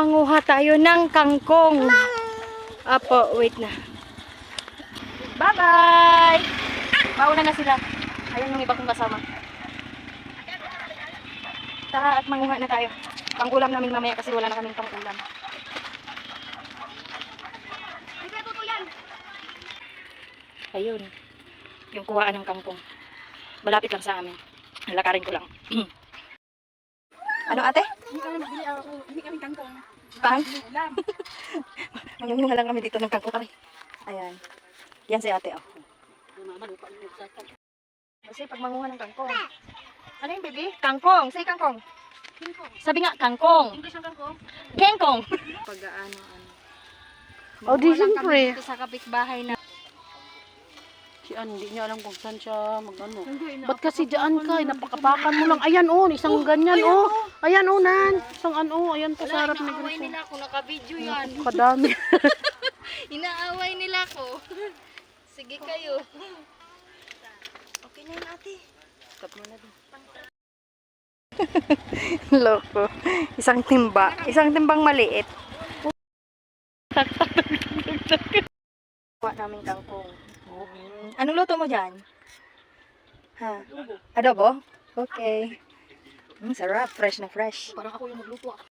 manguha tayo ng kangkong. Apo, wait na. Bye-bye! Mauna na sila. Ayun yung iba kong kasama. Tara at manguha na tayo. Pang-ulam namin mamaya kasi wala na kaming pang-ulam. Ayun. Yung kuhaan ng kangkong. Malapit lang sa amin. Lalakarin ko lang. Ano ate? Hindi kami kangkong. Pang? Mangyunga lang kami dito ng kangkong kami. Ayan. Yan si ate. Oh. Kasi pag manguha ng kangkong. Ano yung baby? Kangkong. Say kangkong. Sabi nga kangkong. English ang kangkong? Kengkong. Pag-ano. Oh, di siyempre. Dito sa kapitbahay na. Si Ann, hindi niya alam kung saan siya mag-ano. Ba't kasi dyan ka? Napakapakan mo lang. Ayan oh, isang ganyan oh. Ayan oh, nan. Isang ano, ayan po sa harap na Inaaway ganito. nila ako, naka-video yan. Kadami. Inaaway nila ako. Sige kayo. Okay na yun ate. Stop mo na din. Loko. Isang timba. Isang timbang maliit. Kuha namin kangkong. Anong luto mo dyan? Ha? Adobo? Okay. Sarap. Fresh na fresh. Parang ako yung magluto.